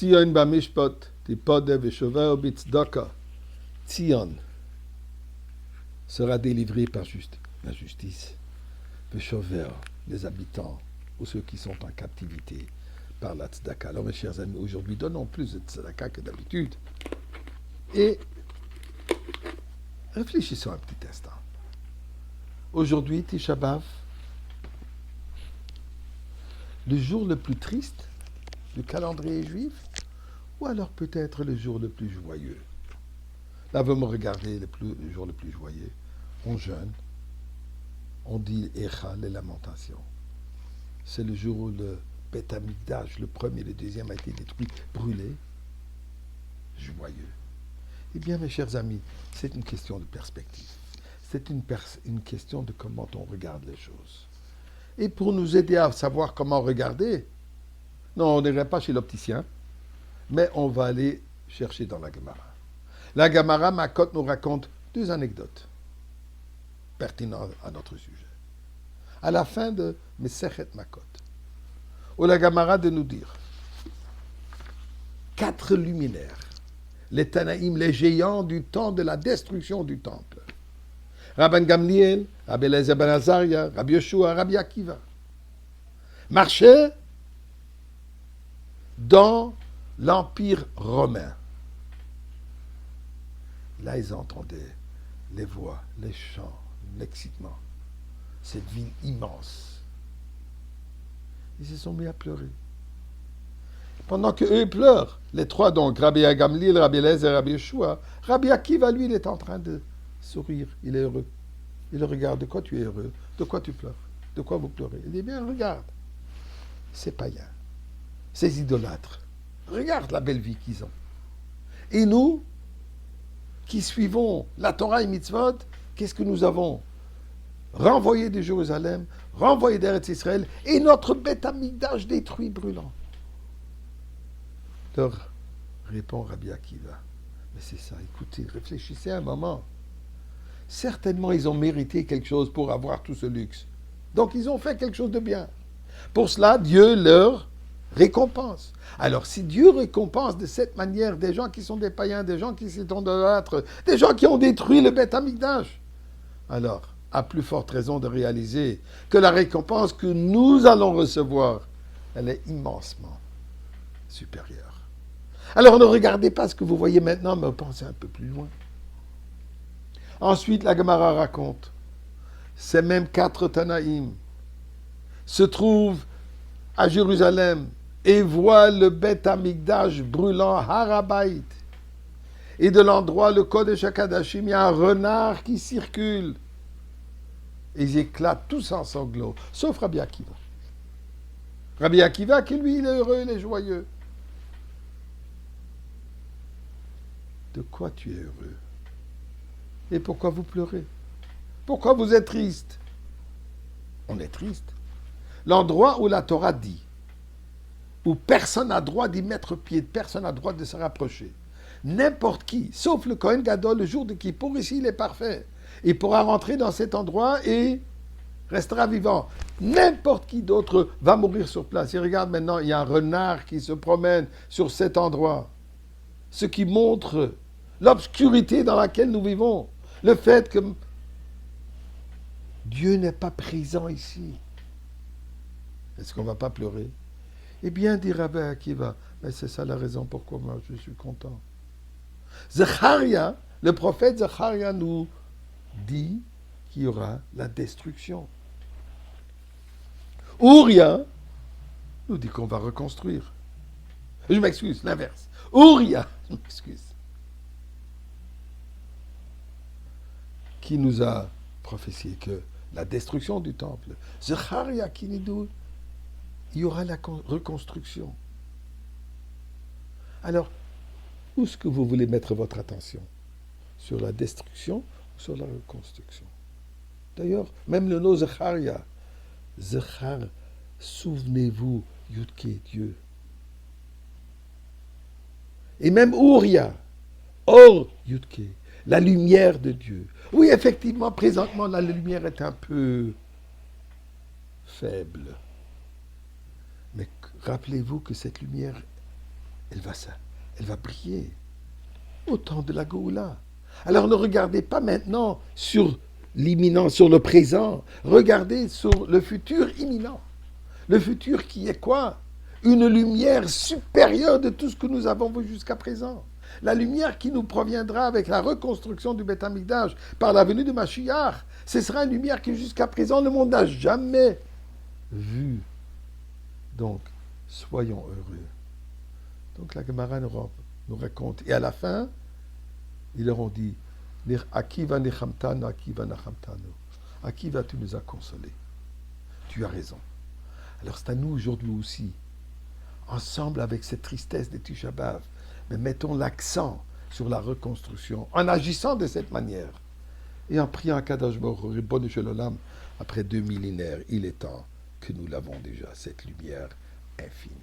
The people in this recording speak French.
Tzion bamishpat, tipode veshover bitzdaka. Tzion sera délivré par la justice. Veshover, les habitants ou ceux qui sont en captivité par la tzedaka. Alors mes chers amis, aujourd'hui, donnons plus de tzedaka que d'habitude. Et réfléchissons un petit instant. Aujourd'hui, Tisha B'Av, le jour le plus triste du calendrier juif, ou alors peut-être le jour le plus joyeux. Là, vous me regardez le jour le plus joyeux. On jeûne, on dit Echa, les lamentations. C'est le jour où le Beth Amikdash, le premier et le deuxième, a été détruit, brûlé. Joyeux. Eh bien, mes chers amis, c'est une question de perspective. C'est une question de comment on regarde les choses. Et pour nous aider à savoir comment regarder, non, on n'irait pas chez l'opticien, mais on va aller chercher dans la Gemara. La Gemara Makot nous raconte 2 anecdotes pertinentes à notre sujet. À la fin de Mesechet Makot, où la Gemara de nous dire 4 luminaires, les Tanaïm, les géants du temps de la destruction du temple. Rabban Gamliel, Rabbi Eliezer ben Azaria, Rabbi Yoshua, Rabbi Akiva, marchaient dans l'Empire romain. Là, ils entendaient les voix, les chants, l'excitement. Cette ville immense. Ils se sont mis à pleurer. Pendant qu'eux pleurent, les 3 donc, Rabbi Gamliel, Rabbi Eliezer et Rabbi Yoshua, Rabbi Akiva, lui, il est en train de sourire, il est heureux. Il le regarde, de quoi tu es heureux? De quoi tu pleures? De quoi vous pleurez? Il dit, bien, regarde. Ces païens, ces idolâtres, regarde la belle vie qu'ils ont. Et nous, qui suivons la Torah et Mitzvot, qu'est-ce que nous avons? Renvoyé de Jérusalem, renvoyé d'Eretz Israël, et notre Beth Amikdash détruit, brûlant. Leur répond Rabbi Akiva. Mais c'est ça, écoutez, réfléchissez un moment. Certainement, ils ont mérité quelque chose pour avoir tout ce luxe. Donc, ils ont fait quelque chose de bien. Pour cela, Dieu leur récompense. Alors, si Dieu récompense de cette manière des gens qui sont des païens, des gens qui sont idolâtres, des gens qui ont détruit le Beth Amikdash, alors, à plus forte raison de réaliser que la récompense que nous allons recevoir, elle est immensement supérieure. Alors, ne regardez pas ce que vous voyez maintenant, mais pensez un peu plus loin. Ensuite, la Gemara raconte, ces mêmes 4 Tanaïm se trouvent à Jérusalem et voient le Beth Amikdash brûlant Harabaït. Et de l'endroit, le Kodesh HaKadashim, il y a un renard qui circule. Et ils éclatent tous en sanglots, sauf Rabbi Akiva. Rabbi Akiva, qui lui, il est heureux, il est joyeux. De quoi tu es heureux? Et pourquoi vous pleurez? Pourquoi vous êtes triste? On est triste. L'endroit où la Torah dit, où personne n'a droit d'y mettre pied, personne n'a droit de se rapprocher. N'importe qui, sauf le Kohen Gadol, le jour de Kippour, ici il est parfait. Il pourra rentrer dans cet endroit et restera vivant. N'importe qui d'autre va mourir sur place. Et regarde maintenant, il y a un renard qui se promène sur cet endroit. Ce qui montre l'obscurité dans laquelle nous vivons. Le fait que Dieu n'est pas présent ici. Est-ce qu'on ne va pas pleurer? Eh bien, dit Rabbi Akiva, mais c'est ça la raison pourquoi moi je suis content. Zacharia, le prophète Zacharia nous dit qu'il y aura la destruction. Ouria nous dit qu'on va reconstruire. Je m'excuse, l'inverse. Ouria, je m'excuse. Qui nous a prophétié que la destruction du temple. Zacharia qui nous dit il y aura la reconstruction. Alors, où est-ce que vous voulez mettre votre attention? Sur la destruction ou sur la reconstruction? D'ailleurs, même le nom Zacharia, Zachar, souvenez-vous, Yudke, Dieu. Et même Ouria, Or, Yudke, la lumière de Dieu. Oui, effectivement, présentement, la lumière est un peu faible. Mais rappelez-vous que cette lumière elle va briller au temps de la Géoula. Alors ne regardez pas maintenant sur l'imminent, sur le présent, regardez sur le futur imminent. Le futur qui est quoi? Une lumière supérieure de tout ce que nous avons vu jusqu'à présent. La lumière qui nous proviendra avec la reconstruction du Beth Amikdash par la venue de Mashiach, ce sera une lumière que jusqu'à présent le monde n'a jamais vue. Donc, soyons heureux. Donc la Gemara nous raconte. Et à la fin, ils leur ont dit, Akiva nechamtanu, Akiva nachamtanu. Akiva, tu nous as consolés. Tu as raison. Alors c'est à nous aujourd'hui aussi, ensemble avec cette tristesse des Tisha B'Av, mais mettons l'accent sur la reconstruction, en agissant de cette manière, et en priant à Kadosh Baruch Hu, Ribono Shel Olam, après 2 millénaires, il est temps que nous l'avons déjà, cette lumière infinie.